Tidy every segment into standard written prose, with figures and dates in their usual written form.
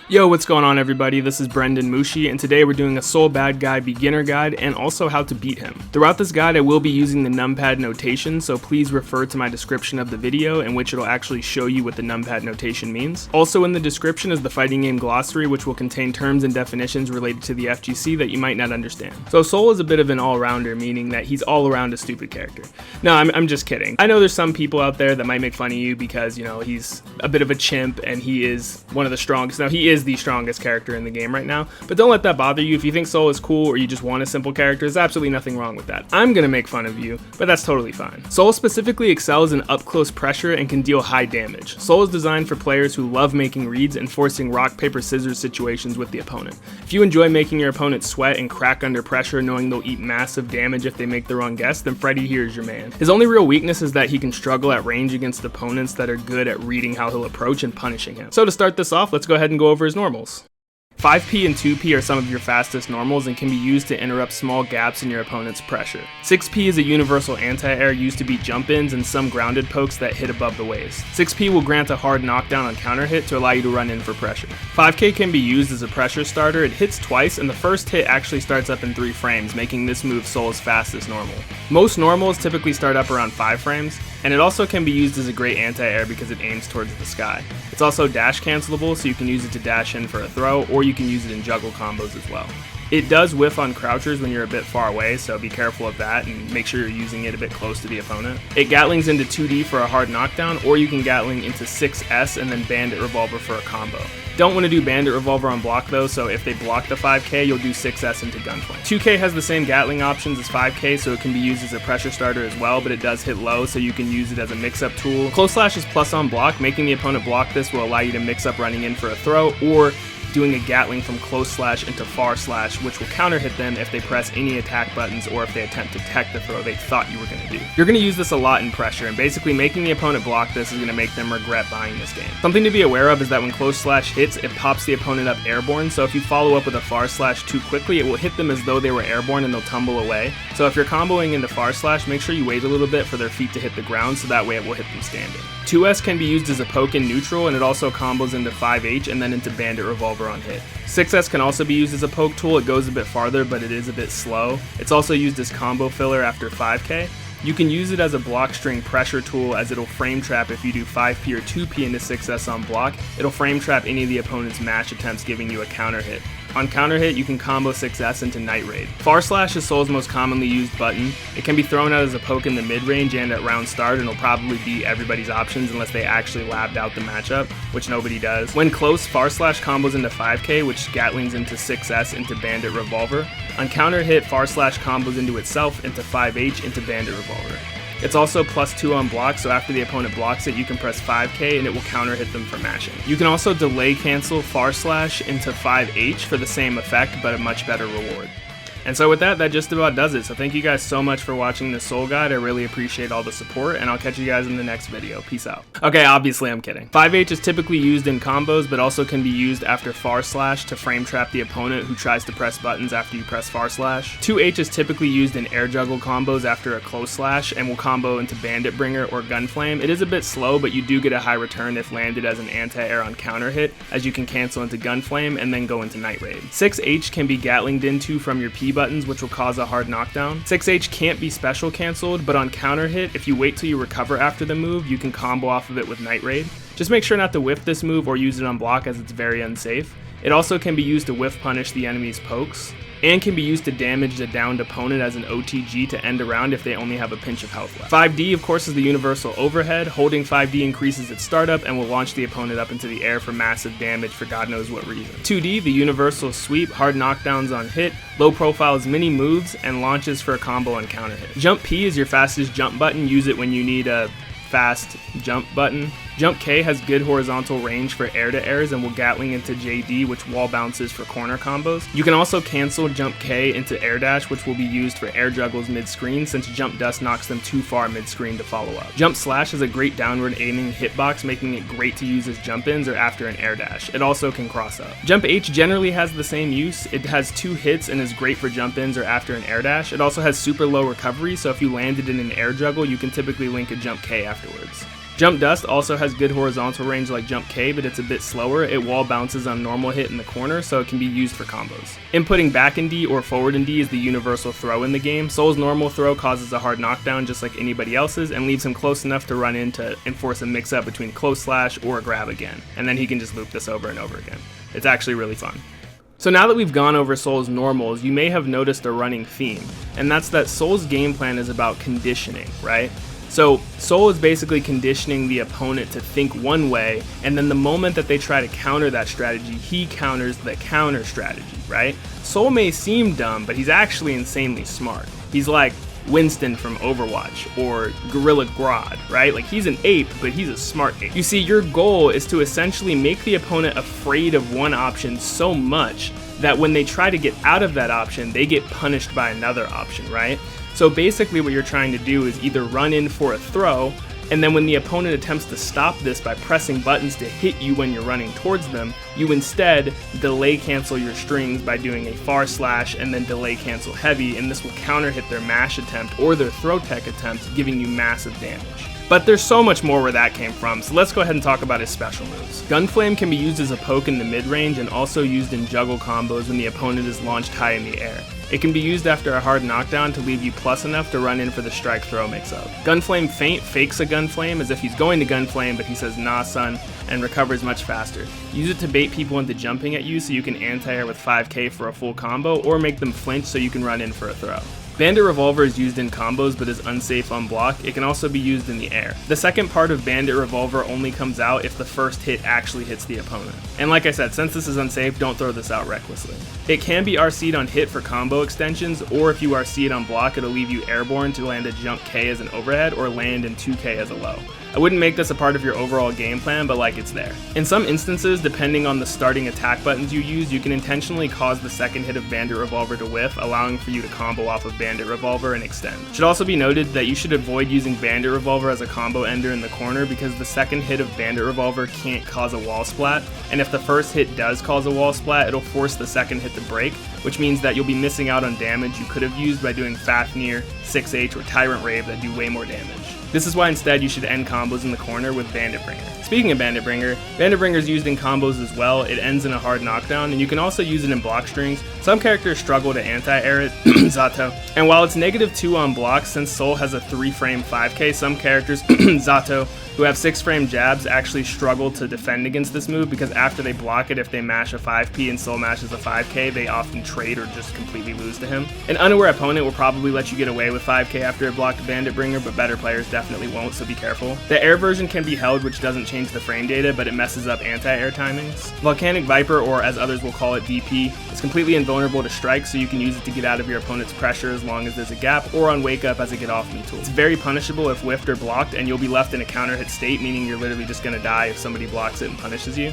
Yo, what's going on everybody? This is BrendanMushi, and today we're doing a Soul Badguy beginner guide and also how to beat him. Throughout this guide I will be using the numpad notation, so please refer to my description of the video in which it'll actually show you what the numpad notation means. Also in the description is the fighting game glossary, which will contain terms and definitions related to the FGC that you might not understand. So Soul is a bit of an all-rounder, meaning that he's all around a stupid character. No, I'm just kidding. I know there's some people out there that might make fun of you because, you know, he's a bit of a chimp and he is one of the strongest. Now, he is the strongest character in the game right now, but don't let that bother you. If you think Soul is cool or you just want a simple character, there's absolutely nothing wrong with that. I'm gonna make fun of you, but that's totally fine. Soul specifically excels in up close pressure and can deal high damage. Soul is designed for players who love making reads and forcing rock paper scissors situations with the opponent. If you enjoy making your opponent sweat and crack under pressure knowing they'll eat massive damage if they make the wrong guess, then Freddy here is your man. His only real weakness is that he can struggle at range against opponents that are good at reading how he'll approach and punishing him. So to start this off, let's go ahead and go over his normals. 5P and 2P are some of your fastest normals and can be used to interrupt small gaps in your opponent's pressure. 6P is a universal anti-air used to beat jump-ins and some grounded pokes that hit above the waist. 6P will grant a hard knockdown on counter hit to allow you to run in for pressure. 5K can be used as a pressure starter. It hits twice and the first hit actually starts up in 3 frames, making this move Soul's fastest normal. Most normals typically start up around 5 frames, and it also can be used as a great anti-air because it aims towards the sky. It's also dash cancelable, so you can use it to dash in for a throw, or you can use it in juggle combos as well. It does whiff on crouchers when you're a bit far away, so be careful of that and make sure you're using it a bit close to the opponent. It gatlings into 2D for a hard knockdown, or you can gatling into 6S and then bandit revolver for a combo. Don't want to do bandit revolver on block though, so if they block the 5K, you'll do 6S into gunflame. 2K has the same gatling options as 5K, so it can be used as a pressure starter as well, but it does hit low, so you can use it as a mix-up tool. Close slash is plus on block. Making the opponent block this will allow you to mix up running in for a throw, or doing a gatling from close slash into far slash, which will counter hit them if they press any attack buttons or if they attempt to tech the throw they thought you were going to do. You're going to use this a lot in pressure, and basically making the opponent block this is going to make them regret buying this game. Something to be aware of is that when close slash hits, it pops the opponent up airborne, so if you follow up with a far slash too quickly, it will hit them as though they were airborne and they'll tumble away. So if you're comboing into far slash, make sure you wait a little bit for their feet to hit the ground, so that way it will hit them standing. 2S can be used as a poke in neutral, and it also combos into 5H and then into bandit revolver on hit. 6S can also be used as a poke tool. It goes a bit farther, but it is a bit slow. It's also used as combo filler after 5K. You can use it as a block string pressure tool, as it'll frame trap if you do 5P or 2P into 6S on block. It'll frame trap any of the opponent's match attempts, giving you a counter hit. On counter hit, you can combo 6S into Night Raid. Far Slash is Soul's most commonly used button. It can be thrown out as a poke in the mid-range and at round start, and it'll probably beat everybody's options unless they actually labbed out the matchup, which nobody does. When close, Far Slash combos into 5K, which gatlings into 6S into Bandit Revolver. On counter hit, Far Slash combos into itself into 5H into Bandit Revolver. It's also +2 on block, so after the opponent blocks it, you can press 5K and it will counter hit them for mashing. You can also delay cancel Far Slash into 5H for the same effect, but a much better reward. And so with that just about does it. So thank you guys so much for watching this Soul Guide. I really appreciate all the support, and I'll catch you guys in the next video. Peace out. Okay, obviously I'm kidding. 5H is typically used in combos, but also can be used after Far Slash to frame trap the opponent who tries to press buttons after you press Far Slash. 2H is typically used in air juggle combos after a close slash, and will combo into Bandit Bringer or Gunflame. It is a bit slow, but you do get a high return if landed as an anti-air on counter hit, as you can cancel into Gunflame and then go into Night Raid. 6H can be gatlinged into from your P buttons, which will cause a hard knockdown. 6H can't be special canceled, but on counter hit, if you wait till you recover after the move, you can combo off of it with Night Raid. Just make sure not to whiff this move or use it on block, as it's very unsafe. It also can be used to whiff punish the enemy's pokes, and can be used to damage the downed opponent as an OTG to end a round if they only have a pinch of health left. 5D, of course, is the universal overhead. Holding 5D increases its startup and will launch the opponent up into the air for massive damage for God knows what reason. 2D, the universal sweep, hard knockdowns on hit, low profiles mini moves, and launches for a combo on counter hit. Jump P is your fastest jump button. Use it when you need a fast jump button. Jump K has good horizontal range for air-to-airs and will gatling into JD, which wall bounces for corner combos. You can also cancel Jump K into air dash, which will be used for air juggles mid-screen, since Jump Dust knocks them too far mid-screen to follow up. Jump Slash is a great downward aiming hitbox, making it great to use as jump-ins or after an air dash. It also can cross up. Jump H generally has the same use. It has 2 hits and is great for jump-ins or after an air dash. It also has super low recovery, so if you landed in an air juggle, you can typically link a Jump K afterwards. Jump Dust also has good horizontal range like Jump K, but it's a bit slower. It wall bounces on normal hit in the corner, so it can be used for combos. Inputting back in D or forward in D is the universal throw in the game. Soul's normal throw causes a hard knockdown just like anybody else's and leaves him close enough to run in to enforce a mix-up between close slash or a grab again, and then he can just loop this over and over again. It's actually really fun. So now that we've gone over Soul's normals, you may have noticed a running theme, and that's that Soul's game plan is about conditioning, right? So Soul is basically conditioning the opponent to think one way, and then the moment that they try to counter that strategy, he counters the counter strategy, right? Soul may seem dumb, but he's actually insanely smart. He's like Winston from Overwatch or Gorilla Grodd, right? Like, he's an ape, but he's a smart ape. You see, your goal is to essentially make the opponent afraid of one option so much that when they try to get out of that option, they get punished by another option, right? So basically what you're trying to do is either run in for a throw, and then when the opponent attempts to stop this by pressing buttons to hit you when you're running towards them, you instead delay cancel your strings by doing a far slash and then delay cancel heavy, and this will counter hit their mash attempt or their throw tech attempt, giving you massive damage. But there's so much more where that came from, so let's go ahead and talk about his special moves. Gunflame can be used as a poke in the mid-range and also used in juggle combos when the opponent is launched high in the air. It can be used after a hard knockdown to leave you plus enough to run in for the strike throw mix-up. Gunflame Feint fakes a Gunflame as if he's going to Gunflame, but he says nah son, and recovers much faster. Use it to bait people into jumping at you so you can anti-air with 5k for a full combo, or make them flinch so you can run in for a throw. Bandit Revolver is used in combos but is unsafe on block. It can also be used in the air. The second part of Bandit Revolver only comes out if the first hit actually hits the opponent. And like I said, since this is unsafe, don't throw this out recklessly. It can be RC'd on hit for combo extensions, or if you RC it on block, it'll leave you airborne to land a jump K as an overhead or land in 2k as a low. I wouldn't make this a part of your overall game plan, but like, it's there. In some instances, depending on the starting attack buttons you use, you can intentionally cause the second hit of Bandit Revolver to whiff, allowing for you to combo off of Bandit Revolver and extend. It should also be noted that you should avoid using Bandit Revolver as a combo ender in the corner because the second hit of Bandit Revolver can't cause a wall splat, and if the first hit does cause a wall splat, it'll force the second hit to break, which means that you'll be missing out on damage you could have used by doing Fafnir, 6H, or Tyrant Rave that do way more damage. This is why instead you should end combos in the corner with Bandit Bringer. Speaking of Bandit Bringer is used in combos as well. It ends in a hard knockdown, and you can also use it in block strings. Some characters struggle to anti-air it, Zato. And while it's -2 on blocks, since Soul has a 3-frame 5k, some characters, Zato, who have 6-frame jabs actually struggle to defend against this move because after they block it, if they mash a 5p and Soul mashes a 5k, they often trade or just completely lose to him. An unaware opponent will probably let you get away with 5k after a blocked Bandit Bringer, but better players definitely won't, so be careful. The air version can be held, which doesn't change the frame data, but it messes up anti-air timings. Volcanic Viper, or as others will call it, VP, is completely invulnerable to strike, so you can use it to get out of your opponent's pressure as long as there's a gap, or on wake up as a get off me tool. It's very punishable if whiffed or blocked, and you'll be left in a counter hit state, meaning you're literally just gonna die if somebody blocks it and punishes you.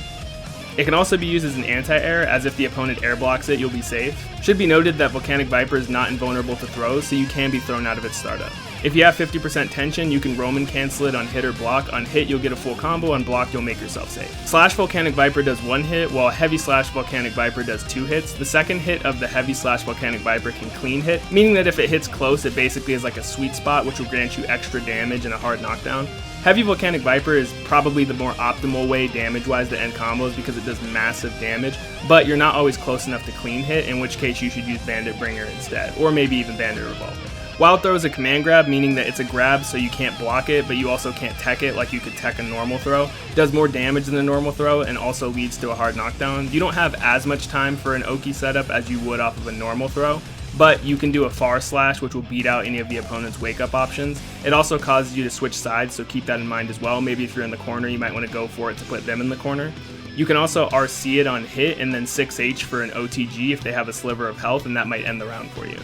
It can also be used as an anti-air, as if the opponent air blocks it, you'll be safe. Should be noted that Volcanic Viper is not invulnerable to throws, so you can be thrown out of its startup. If you have 50% tension, you can Roman cancel it on hit or block. On hit, you'll get a full combo. On block, you'll make yourself safe. Slash Volcanic Viper does 1 hit, while Heavy Slash Volcanic Viper does 2 hits. The second hit of the Heavy Slash Volcanic Viper can clean hit, meaning that if it hits close, it basically is like a sweet spot, which will grant you extra damage and a hard knockdown. Heavy Volcanic Viper is probably the more optimal way damage-wise to end combos because it does massive damage, but you're not always close enough to clean hit, in which case you should use Bandit Bringer instead, or maybe even Bandit Revolver. Wild Throw is a command grab, meaning that it's a grab so you can't block it, but you also can't tech it like you could tech a normal throw. It does more damage than a normal throw and also leads to a hard knockdown. You don't have as much time for an Oki setup as you would off of a normal throw, but you can do a far slash, which will beat out any of the opponent's wake up options. It also causes you to switch sides, so keep that in mind as well. Maybe if you're in the corner, you might want to go for it to put them in the corner. You can also RC it on hit and then 6H for an OTG if they have a sliver of health, and that might end the round for you.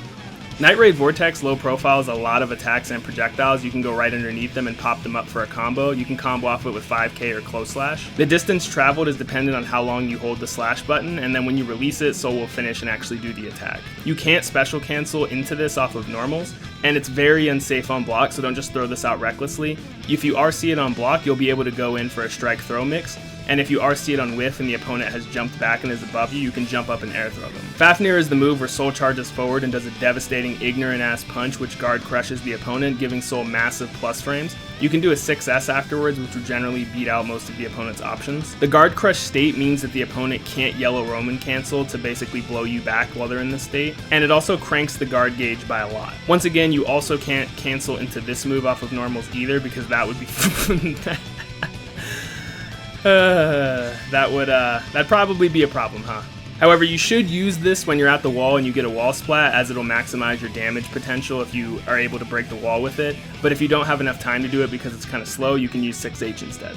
Night Raid Vortex low profile is a lot of attacks and projectiles. You can go right underneath them and pop them up for a combo. You can combo off it with 5k or close slash. The distance traveled is dependent on how long you hold the slash button, and then when you release it, Soul will finish and actually do the attack. You can't special cancel into this off of normals, and it's very unsafe on block, so don't just throw this out recklessly. If you RC it on block, you'll be able to go in for a strike throw mix, and if you RC it on whiff and the opponent has jumped back and is above you, you can jump up and air throw them. Fafnir is the move where Soul charges forward and does a devastating ignorant ass punch which guard crushes the opponent, giving Soul massive plus frames. You can do a 6S afterwards, which will generally beat out most of the opponent's options. The guard crush state means that the opponent can't yellow Roman cancel to basically blow you back while they're in this state, and it also cranks the guard gauge by a lot. Once again, you also can't cancel into this move off of normals either, because that would be that'd probably be a problem, huh? However, you should use this when you're at the wall and you get a wall splat, as it'll maximize your damage potential if you are able to break the wall with it. But if you don't have enough time to do it because it's kind of slow, you can use 6H instead.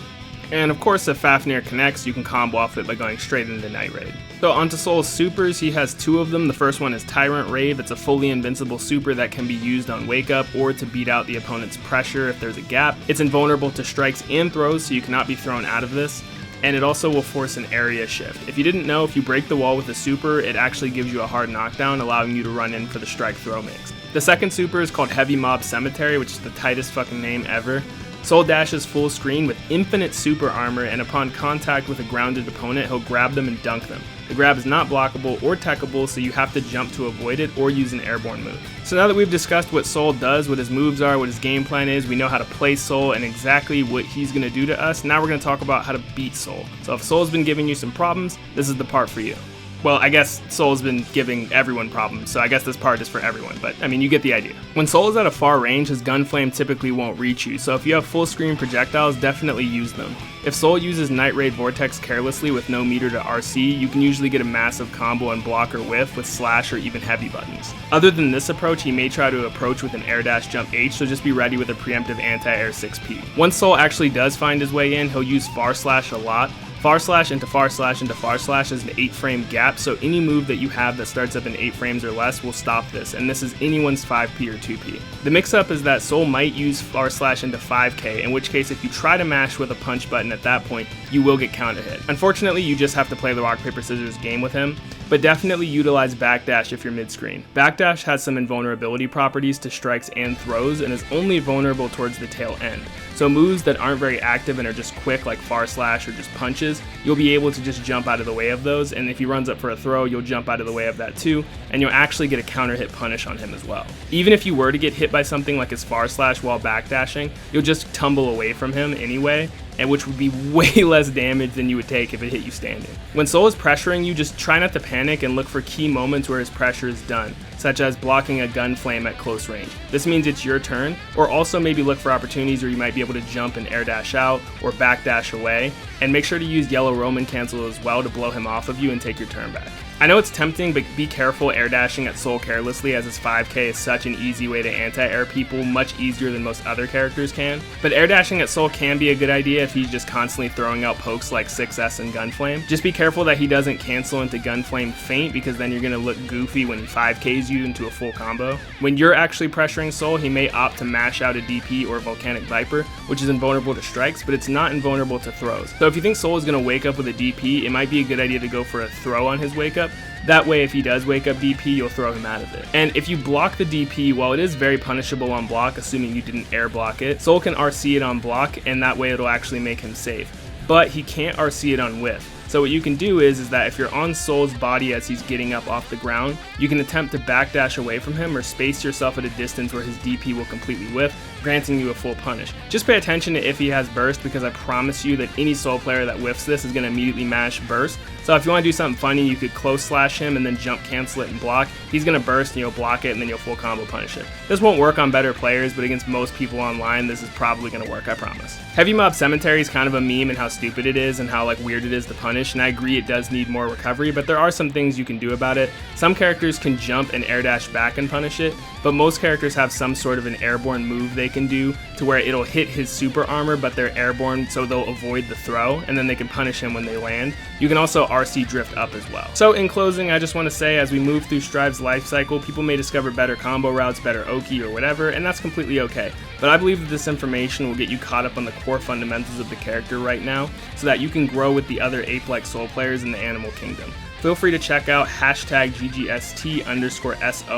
And of course, if Fafnir connects, you can combo off it by going straight into Night Raid. So onto Soul's supers, he has 2 of them. The first one is Tyrant Rave. It's a fully invincible super that can be used on Wake Up or to beat out the opponent's pressure if there's a gap. It's invulnerable to strikes and throws, so you cannot be thrown out of this. And it also will force an area shift. If you didn't know, if you break the wall with a super, it actually gives you a hard knockdown, allowing you to run in for the strike throw mix. The second super is called Heavy Mob Cemetery, which is the tightest fucking name ever. Soul dashes full screen with infinite super armor, and upon contact with a grounded opponent, he'll grab them and dunk them. The grab is not blockable or techable, so you have to jump to avoid it or use an airborne move. So now that we've discussed what Soul does, what his moves are, what his game plan is, we know how to play Soul and exactly what he's going to do to us, now we're going to talk about how to beat Soul. So if Soul's been giving you some problems, this is the part for you. Well, I guess Soul's been giving everyone problems, so I guess this part is for everyone, but I mean, you get the idea. When Soul is at a far range, his gun flame typically won't reach you, so if you have full screen projectiles, definitely use them. If Soul uses Night Raid Vortex carelessly with no meter to RC, you can usually get a massive combo and block or whiff with slash or even heavy buttons. Other than this approach, he may try to approach with an air dash jump H, so just be ready with a preemptive anti-air 6P. Once Soul actually does find his way in, he'll use far slash a lot. Far slash into far slash into far slash is an 8-frame gap, so any move that you have that starts up in 8 frames or less will stop this, and this is anyone's 5P or 2P. The mix-up is that Soul might use far slash into 5K, in which case if you try to mash with a punch button at that point, you will get counter hit. Unfortunately, you just have to play the rock, paper, scissors game with him, but definitely utilize backdash if you're mid-screen. Backdash has some invulnerability properties to strikes and throws, and is only vulnerable towards the tail end. So moves that aren't very active and are just quick, like far slash or just punches, you'll be able to just jump out of the way of those, and if he runs up for a throw, you'll jump out of the way of that too, and you'll actually get a counter hit punish on him as well. Even if you were to get hit by something like his far slash while backdashing, you'll just tumble away from him anyway, and which would be way less damage than you would take if it hit you standing. When Soul is pressuring you, just try not to panic and look for key moments where his pressure is done, such as blocking a gun flame at close range. This means it's your turn, or also maybe look for opportunities where you might be able to jump and air dash out or back dash away, and make sure to use yellow Roman cancel as well to blow him off of you and take your turn back. I know it's tempting, but be careful air dashing at Soul carelessly, as his 5K is such an easy way to anti-air people, much easier than most other characters can. But air dashing at Soul can be a good idea if he's just constantly throwing out pokes like 6S and Gunflame. Just be careful that he doesn't cancel into Gunflame feint, because then you're going to look goofy when he 5Ks you into a full combo. When you're actually pressuring Soul, he may opt to mash out a DP or Volcanic Viper, which is invulnerable to strikes, but it's not invulnerable to throws. So if you think Soul is going to wake up with a DP, it might be a good idea to go for a throw on his wake up. That way, if he does wake up DP, you'll throw him out of it. And if you block the DP, while it is very punishable on block, assuming you didn't air block it, Soul can RC it on block, and that way it'll actually make him safe. But he can't RC it on whiff. So what you can do is that if you're on Soul's body as he's getting up off the ground, you can attempt to backdash away from him or space yourself at a distance where his DP will completely whiff, granting you a full punish. Just pay attention to if he has burst, because I promise you that any Soul player that whiffs this is going to immediately mash burst. So if you want to do something funny, you could close slash him and then jump cancel it and block. He's going to burst and you'll block it, and then you'll full combo punish it. This won't work on better players, but against most people online, this is probably going to work, I promise. Heavy Mob Cemetery is kind of a meme and how stupid it is and how weird it is to punish, and I agree it does need more recovery, but there are some things you can do about it. Some characters can jump and air dash back and punish it, but most characters have some sort of an airborne move they can do to where it'll hit his super armor, but they're airborne, so they'll avoid the throw, and then they can punish him when they land. You can also RC drift up as well. So in closing, I just want to say, as we move through Strive's life cycle, people may discover better combo routes, better Oki or whatever, and that's completely okay. But I believe that this information will get you caught up on the core fundamentals of the character right now, so that you can grow with the other ape-like Soul players in the Animal Kingdom. Feel free to check out #GGST_SO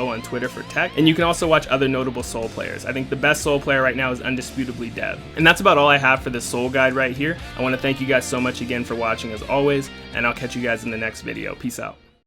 on Twitter for tech, and you can also watch other notable Soul players. I think the best Soul player right now is undisputably Dev. And that's about all I have for this Soul guide right here. I want to thank you guys so much again for watching as always, and I'll catch you guys in the next video. Peace out.